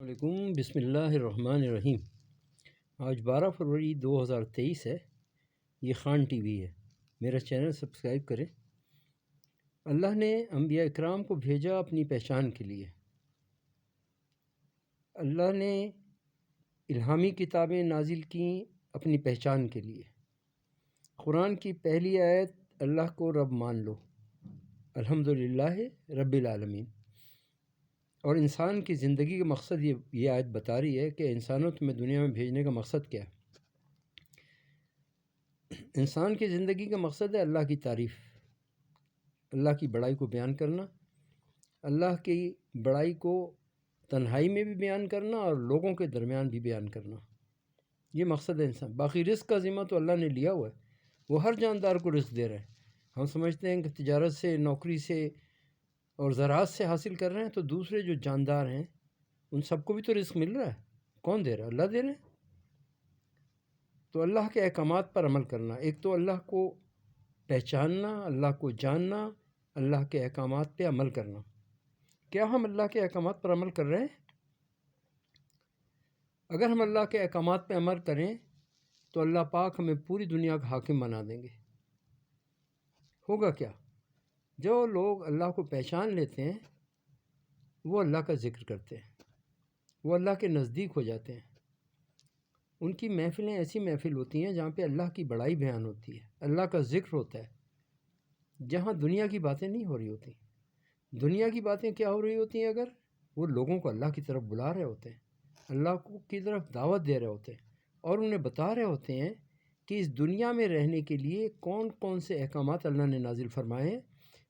علیکم، بسم اللہ الرحمن الرحیم۔ آج 12 فروری 2023 ہے۔ یہ خان ٹی وی ہے۔ میرا چینل سبسکرائب کریں۔ اللہ نے انبیاء اکرام کو بھیجا اپنی پہچان کے لیے۔ اللہ نے الہامی کتابیں نازل کیں اپنی پہچان کے لیے۔ قرآن کی پہلی آیت اللہ کو رب مان لو، الحمدللہ رب العالمین۔ اور انسان کی زندگی کا مقصد یہ آیت بتا رہی ہے کہ انسانوں تمہیں دنیا میں بھیجنے کا مقصد کیا ہے۔ انسان کی زندگی کا مقصد ہے اللہ کی تعریف، اللہ کی بڑائی کو بیان کرنا، اللہ کی بڑائی کو تنہائی میں بھی بیان کرنا اور لوگوں کے درمیان بھی بیان کرنا۔ یہ مقصد ہے انسان۔ باقی رزق کا ذمہ تو اللہ نے لیا ہوا ہے، وہ ہر جاندار کو رزق دے رہے ہیں۔ ہم سمجھتے ہیں کہ تجارت سے، نوکری سے اور زراعت سے حاصل کر رہے ہیں، تو دوسرے جو جاندار ہیں ان سب کو بھی تو رزق مل رہا ہے۔ کون دے رہا ہے؟ اللہ دے رہے ہیں۔ تو اللہ کے احکامات پر عمل کرنا، ایک تو اللہ کو پہچاننا، اللہ کو جاننا، اللہ کے احکامات پہ عمل کرنا۔ کیا ہم اللہ کے احکامات پر عمل کر رہے ہیں؟ اگر ہم اللہ کے احکامات پہ عمل کریں تو اللہ پاک ہمیں پوری دنیا کا حاکم بنا دیں گے۔ ہوگا کیا؟ جو لوگ اللہ کو پہچان لیتے ہیں وہ اللہ کا ذکر کرتے ہیں، وہ اللہ کے نزدیک ہو جاتے ہیں۔ ان کی محفلیں ایسی محفل ہوتی ہیں جہاں پہ اللہ کی بڑائی بیان ہوتی ہے، اللہ کا ذکر ہوتا ہے، جہاں دنیا کی باتیں نہیں ہو رہی ہوتی۔ دنیا کی باتیں کیا ہو رہی ہوتی ہیں؟ اگر وہ لوگوں کو اللہ کی طرف بلا رہے ہوتے ہیں، اللہ کی طرف دعوت دے رہے ہوتے ہیں، اور انہیں بتا رہے ہوتے ہیں کہ اس دنیا میں رہنے کے لیے کون کون سے احکامات اللہ نے نازل فرمائے ہیں۔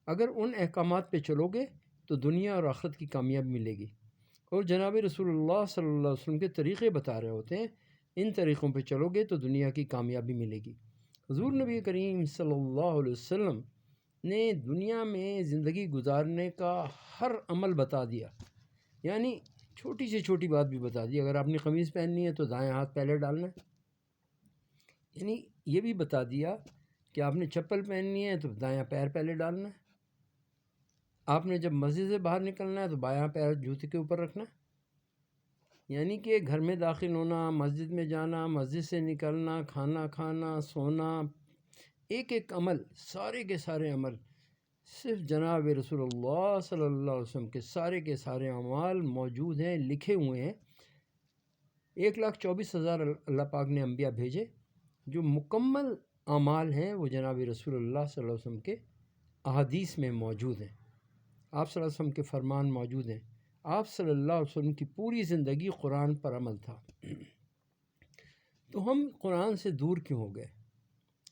اگر ان احکامات پہ چلو گے تو دنیا اور آخرت کی کامیابی ملے گی۔ اور جناب رسول اللہ صلی اللہ علیہ وسلم کے طریقے بتا رہے ہوتے ہیں، ان طریقوں پہ چلو گے تو دنیا کی کامیابی ملے گی۔ حضور نبی کریم صلی اللہ علیہ وسلم نے دنیا میں زندگی گزارنے کا ہر عمل بتا دیا، یعنی چھوٹی سے چھوٹی بات بھی بتا دی۔ اگر آپ نے قمیض پہننی ہے تو دائیں ہاتھ پہلے ڈالنا ہے، یعنی یہ بھی بتا دیا کہ آپ نے چپل پہننی ہے تو دایاں پیر پہلے ڈالنا ہے، آپ نے جب مسجد سے باہر نکلنا ہے تو بایاں پیر جوتے کے اوپر رکھنا ہے۔ یعنی کہ گھر میں داخل ہونا، مسجد میں جانا، مسجد سے نکلنا، کھانا کھانا، سونا، ایک ایک عمل، سارے کے سارے عمل صرف جناب رسول اللہ صلی اللہ علیہ وسلم کے سارے اعمال موجود ہیں، لکھے ہوئے ہیں۔ 1,24,000 اللہ پاک نے انبیاء بھیجے، جو مکمل اعمال ہیں وہ جناب رسول اللہ صلی اللہ علیہ وسلم کے احادیث میں موجود ہیں۔ آپ صلی اللہ علیہ وسلم کے فرمان موجود ہیں۔ آپ صلی اللہ علیہ وسلم کی پوری زندگی قرآن پر عمل تھا۔ تو ہم قرآن سے دور کیوں ہو گئے؟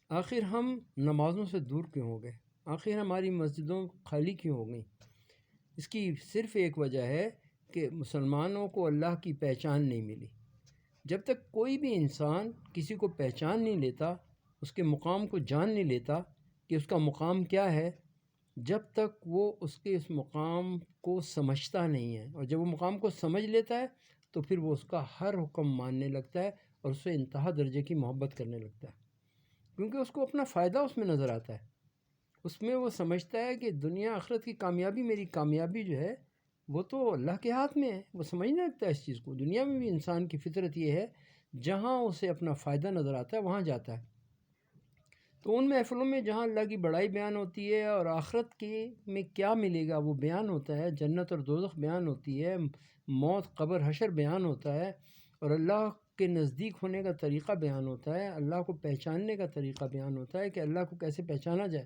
آخر ہم نمازوں سے دور کیوں ہو گئے؟ آخر ہماری مسجدوں خالی کیوں ہو گئیں؟ اس کی صرف ایک وجہ ہے کہ مسلمانوں کو اللہ کی پہچان نہیں ملی۔ جب تک کوئی بھی انسان کسی کو پہچان نہیں لیتا، اس کے مقام کو جان نہیں لیتا کہ اس کا مقام کیا ہے، جب تک وہ اس مقام کو سمجھتا نہیں ہے، اور جب وہ مقام کو سمجھ لیتا ہے تو پھر وہ اس کا ہر حکم ماننے لگتا ہے اور اس سے انتہا درجے کی محبت کرنے لگتا ہے، کیونکہ اس کو اپنا فائدہ اس میں نظر آتا ہے۔ اس میں وہ سمجھتا ہے کہ دنیا آخرت کی کامیابی، میری کامیابی جو ہے وہ تو اللہ کے ہاتھ میں ہے۔ وہ سمجھنے لگتا ہے اس چیز کو۔ دنیا میں بھی انسان کی فطرت یہ ہے، جہاں اسے اپنا فائدہ نظر آتا ہے وہاں جاتا ہے۔ تو ان محفلوں میں جہاں اللہ کی بڑائی بیان ہوتی ہے اور آخرت کے میں کیا ملے گا وہ بیان ہوتا ہے، جنت اور دوزخ بیان ہوتی ہے، موت، قبر، حشر بیان ہوتا ہے، اور اللہ کے نزدیک ہونے کا طریقہ بیان ہوتا ہے، اللہ کو پہچاننے کا طریقہ بیان ہوتا ہے کہ اللہ کو کیسے پہچانا جائے،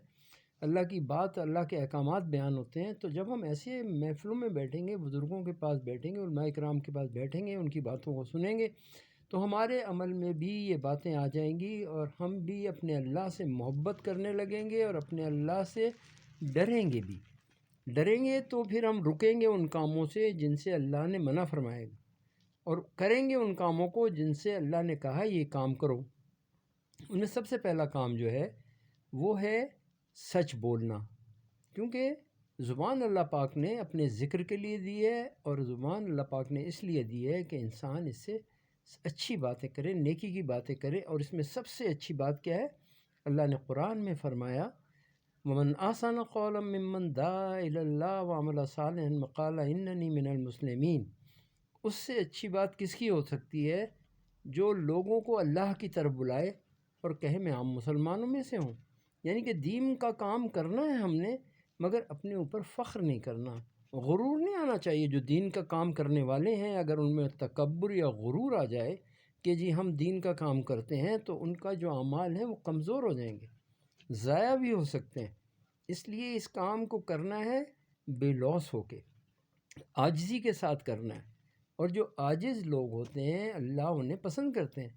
اللہ کی بات، اللہ کے احکامات بیان ہوتے ہیں۔ تو جب ہم ایسے محفلوں میں بیٹھیں گے، بزرگوں کے پاس بیٹھیں گے، علماء کرام کے پاس بیٹھیں گے، ان کی باتوں کو سنیں گے، تو ہمارے عمل میں بھی یہ باتیں آ جائیں گی، اور ہم بھی اپنے اللہ سے محبت کرنے لگیں گے اور اپنے اللہ سے ڈریں گے بھی۔ ڈریں گے تو پھر ہم رکیں گے ان کاموں سے جن سے اللہ نے منع فرمائے گا، اور کریں گے ان کاموں کو جن سے اللہ نے کہا یہ کام کرو۔ ان میں سب سے پہلا کام جو ہے وہ ہے سچ بولنا، کیونکہ زبان اللہ پاک نے اپنے ذکر کے لیے دی ہے، اور زبان اللہ پاک نے اس لیے دی ہے کہ انسان اس سے اچھی باتیں کرے، نیکی کی باتیں کرے۔ اور اس میں سب سے اچھی بات کیا ہے؟ اللہ نے قرآن میں فرمایا وَمَنْ أَحْسَنُ قَوْلًا مِّمَّنْ دَعَا إِلَى اللَّهِ وَعَمِلَ صَالِحًا وَقَالَ إِنَّنِي مِنَ الْمُسْلِمِينَ۔ اس سے اچھی بات کس کی ہو سکتی ہے جو لوگوں کو اللہ کی طرف بلائے اور کہے میں عام مسلمانوں میں سے ہوں. یعنی کہ دین کا کام کرنا ہے ہم نے، مگر اپنے اوپر فخر نہیں کرنا، غرور نہیں آنا چاہیے. جو دین کا کام کرنے والے ہیں اگر ان میں تکبر یا غرور آ جائے کہ جی ہم دین کا کام کرتے ہیں، تو ان کا جو اعمال ہیں وہ کمزور ہو جائیں گے، ضائع بھی ہو سکتے ہیں. اس لیے اس کام کو کرنا ہے بے لوث ہو کے، عاجزی کے ساتھ کرنا ہے. اور جو عاجز لوگ ہوتے ہیں اللہ انہیں پسند کرتے ہیں.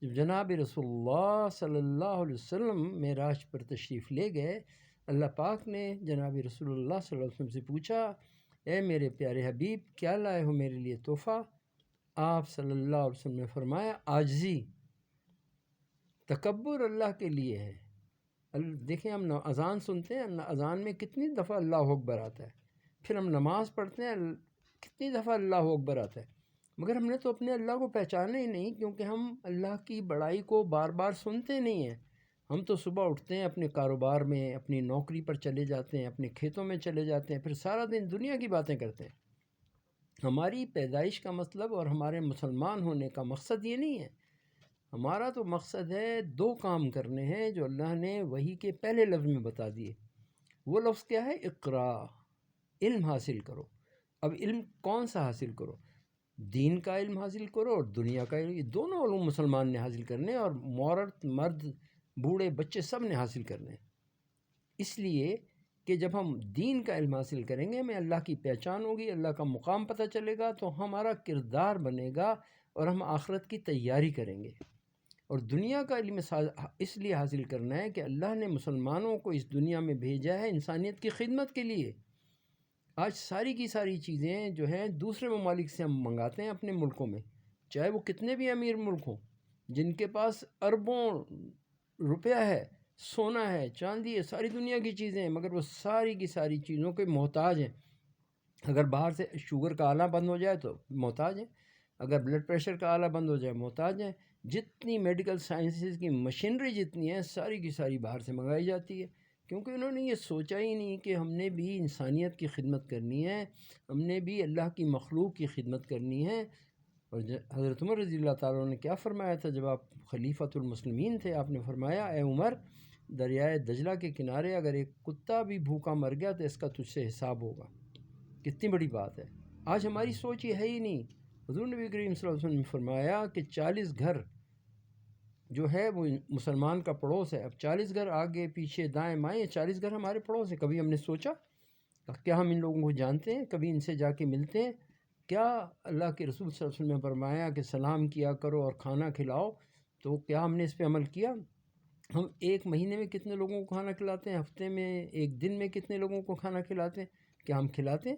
جب جناب رسول اللہ صلی اللہ علیہ وسلم معراج پر تشریف لے گئے، اللہ پاک نے جناب رسول اللہ صلی اللہ علیہ وسلم سے پوچھا، اے میرے پیارے حبیب کیا لائے ہو میرے لیے تحفہ؟ آپ صلی اللہ علیہ وسلم نے فرمایا عاجزی. تکبر اللہ کے لیے ہے. دیکھیں ہم اذان سنتے ہیں، اذان میں کتنی دفعہ اللہ اکبر آتا ہے، پھر ہم نماز پڑھتے ہیں کتنی دفعہ اللہ اکبر آتا ہے، مگر ہم نے تو اپنے اللہ کو پہچانا ہی نہیں، کیونکہ ہم اللہ کی بڑائی کو بار بار سنتے نہیں ہیں. ہم تو صبح اٹھتے ہیں، اپنے کاروبار میں اپنی نوکری پر چلے جاتے ہیں، اپنے کھیتوں میں چلے جاتے ہیں، پھر سارا دن دنیا کی باتیں کرتے ہیں. ہماری پیدائش کا مطلب اور ہمارے مسلمان ہونے کا مقصد یہ نہیں ہے. ہمارا تو مقصد ہے دو کام کرنے ہیں جو اللہ نے وحی کے پہلے لفظ میں بتا دیے. وہ لفظ کیا ہے؟ اقرا، علم حاصل کرو. اب علم کون سا حاصل کرو؟ دین کا علم حاصل کرو اور دنیا کا علم. یہ دونوں علوم مسلمان نے حاصل کرنے، اور عورت مرد بوڑھے بچے سب نے حاصل کرنے. اس لیے کہ جب ہم دین کا علم حاصل کریں گے ہمیں اللہ کی پہچان ہوگی، اللہ کا مقام پتہ چلے گا، تو ہمارا کردار بنے گا اور ہم آخرت کی تیاری کریں گے. اور دنیا کا علم اس لیے حاصل کرنا ہے کہ اللہ نے مسلمانوں کو اس دنیا میں بھیجا ہے انسانیت کی خدمت کے لیے. آج ساری کی ساری چیزیں جو ہیں دوسرے ممالک سے ہم منگاتے ہیں اپنے ملکوں میں، چاہے وہ کتنے بھی امیر ملک ہوں، جن کے پاس اربوں روپیہ ہے، سونا ہے، چاندی ہے، ساری دنیا کی چیزیں ہیں، مگر وہ ساری کی ساری چیزوں کے محتاج ہیں. اگر باہر سے شوگر کا آلہ بند ہو جائے تو محتاج ہیں، اگر بلڈ پریشر کا آلہ بند ہو جائے محتاج ہیں. جتنی میڈیکل سائنسز کی مشینری جتنی ہے ساری کی ساری باہر سے منگائی جاتی ہے، کیونکہ انہوں نے یہ سوچا ہی نہیں کہ ہم نے بھی انسانیت کی خدمت کرنی ہے، ہم نے بھی اللہ کی مخلوق کی خدمت کرنی ہے. اور حضرت عمر رضی اللہ تعالیٰ نے کیا فرمایا تھا جب آپ خلیفۃ المسلمین تھے؟ آپ نے فرمایا اے عمر، دریائے دجلہ کے کنارے اگر ایک کتا بھی بھوکا مر گیا تو اس کا تجھ سے حساب ہوگا. کتنی بڑی بات ہے. آج ہماری سوچ یہ ہے ہی نہیں. حضور نبی کریم صلی اللہ علیہ وسلم نے فرمایا کہ 40 گھر جو ہے وہ مسلمان کا پڑوس ہے. اب 40 گھر آگے پیچھے دائیں بائیں، 40 گھر ہمارے پڑوس ہیں. کبھی ہم نے سوچا؟ کیا ہم ان لوگوں کو جانتے ہیں؟ کبھی ان سے جا کے ملتے ہیں؟ کیا اللہ کے رسول صلی اللہ علیہ وسلم نے فرمایا کہ سلام کیا کرو اور کھانا کھلاؤ، تو کیا ہم نے اس پہ عمل کیا؟ ہم ایک مہینے میں کتنے لوگوں کو کھانا کھلاتے ہیں؟ ہفتے میں ایک دن میں کتنے لوگوں کو کھانا کھلاتے ہیں؟ کیا ہم کھلاتے ہیں؟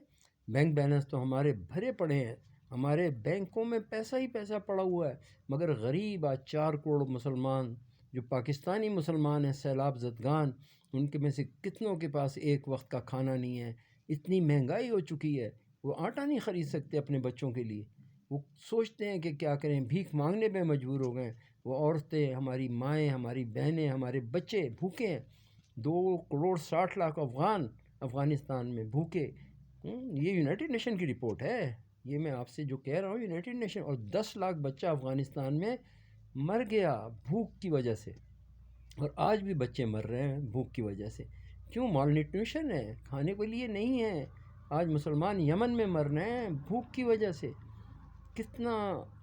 بینک بیلنس تو ہمارے بھرے پڑے ہیں، ہمارے بینکوں میں پیسہ ہی پیسہ پڑا ہوا ہے، مگر غریب آج 4 کروڑ مسلمان جو پاکستانی مسلمان ہیں، سیلاب زدگان، ان کے میں سے کتنوں کے پاس ایک وقت کا کھانا نہیں ہے. اتنی مہنگائی ہو چکی ہے، وہ آٹا نہیں خرید سکتے اپنے بچوں کے لیے. وہ سوچتے ہیں کہ کیا کریں، بھیک مانگنے پہ مجبور ہو گئے. وہ عورتیں، ہماری مائیں، ہماری بہنیں، ہمارے بچے بھوکے ہیں. 2 کروڑ 60 لاکھ افغان افغانستان میں بھوکے. یہ یونائٹڈ نیشن کی رپورٹ ہے، یہ میں آپ سے جو کہہ رہا ہوں یونائٹڈ نیشن. اور 10 لاکھ بچہ افغانستان میں مر گیا بھوک کی وجہ سے، اور آج بھی بچے مر رہے ہیں بھوک کی وجہ سے. کیوں؟ مال نیوٹریشن ہے، کھانے کے لیے نہیں ہے. آج مسلمان یمن میں مر رہے ہیں بھوک کی وجہ سے.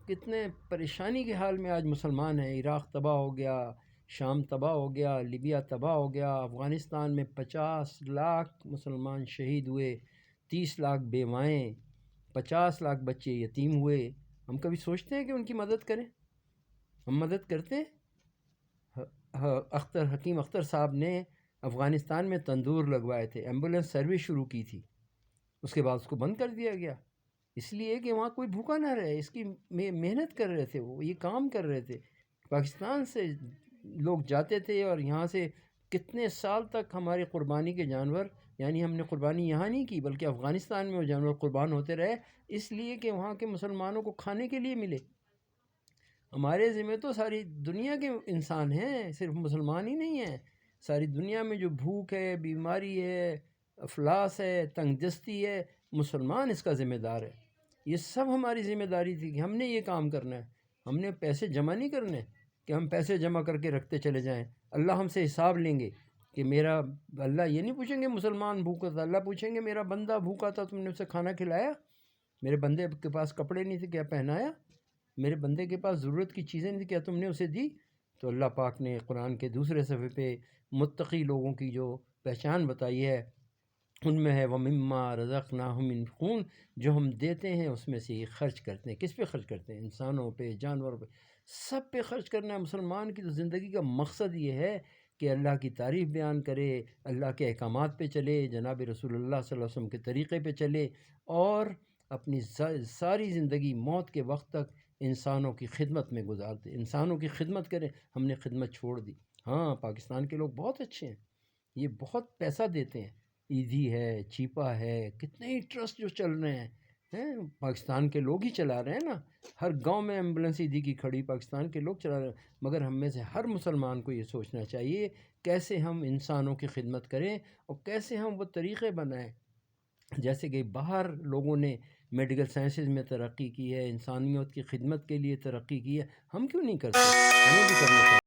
کتنے پریشانی کے حال میں آج مسلمان ہیں. عراق تباہ ہو گیا، شام تباہ ہو گیا، لیبیا تباہ ہو گیا. افغانستان میں 50 لاکھ مسلمان شہید ہوئے، 30 لاکھ بیوائیں، 50 لاکھ بچے یتیم ہوئے. ہم کبھی سوچتے ہیں کہ ان کی مدد کریں؟ ہم مدد کرتے ہیں؟ حکیم اختر صاحب نے افغانستان میں تندور لگوائے تھے، ایمبولینس سروس شروع کی تھی، اس کے بعد اس کو بند کر دیا گیا، اس لیے کہ وہاں کوئی بھوکا نہ رہے. اس کی محنت کر رہے تھے، وہ یہ کام کر رہے تھے. پاکستان سے لوگ جاتے تھے اور یہاں سے کتنے سال تک ہمارے قربانی کے جانور، یعنی ہم نے قربانی یہاں نہیں کی بلکہ افغانستان میں وہ جانور قربان ہوتے رہے، اس لیے کہ وہاں کے مسلمانوں کو کھانے کے لیے ملے. ہمارے ذمہ تو ساری دنیا کے انسان ہیں، صرف مسلمان ہی نہیں ہیں. ساری دنیا میں جو بھوک ہے، بیماری ہے، افلاس ہے، تنگ دستی ہے، مسلمان اس کا ذمہ دار ہے. یہ سب ہماری ذمہ داری تھی کہ ہم نے یہ کام کرنا ہے. ہم نے پیسے جمع نہیں کرنے کہ ہم پیسے جمع کر کے رکھتے چلے جائیں. اللہ ہم سے حساب لیں گے کہ میرا، اللہ یہ نہیں پوچھیں گے مسلمان بھوکا تھا، اللہ پوچھیں گے میرا بندہ بھوکا تھا، تم نے اسے کھانا کھلایا؟ میرے بندے کے پاس کپڑے نہیں تھے، کیا پہنایا؟ میرے بندے کے پاس ضرورت کی چیزیں نہیں تھی، کیا تم نے اسے دی؟ تو اللہ پاک نے قرآن کے دوسرے صفحے پہ متقی لوگوں کی جو پہچان بتائی ہے ان میں ہے وَمِمَّا رَزَقْنَاهُمْ يُنْفِقُونَ، جو ہم دیتے ہیں اس میں سے یہ خرچ کرتے ہیں. کس پہ خرچ کرتے ہیں؟ انسانوں پہ، جانوروں پہ، سب پہ خرچ کرنا ہے. مسلمان کی تو زندگی کا مقصد یہ ہے کہ اللہ کی تعریف بیان کرے، اللہ کے احکامات پہ چلے، جناب رسول اللہ صلی اللہ علیہ وسلم کے طریقے پہ چلے، اور اپنی ساری زندگی موت کے وقت تک انسانوں کی خدمت میں گزار دے، انسانوں کی خدمت کرے. ہم نے خدمت چھوڑ دی. ہاں پاکستان کے لوگ بہت اچھے ہیں، یہ بہت پیسہ دیتے ہیں. ایدھی ہے، چیپا ہے، کتنے ہی ٹرسٹ جو چل رہے ہیں پاکستان کے لوگ ہی چلا رہے ہیں نا. ہر گاؤں میں ایمبولینس ایدھی کی کھڑی پاکستان کے لوگ چلا رہے ہیں. مگر ہم میں سے ہر مسلمان کو یہ سوچنا چاہیے کیسے ہم انسانوں کی خدمت کریں اور کیسے ہم وہ طریقے بنائیں. جیسے کہ باہر لوگوں نے میڈیکل سائنسز میں ترقی کی ہے، انسانیت کی خدمت کے لیے ترقی کی ہے، ہم کیوں نہیں کرتے؟ ہمیں بھی کرنا چاہیے.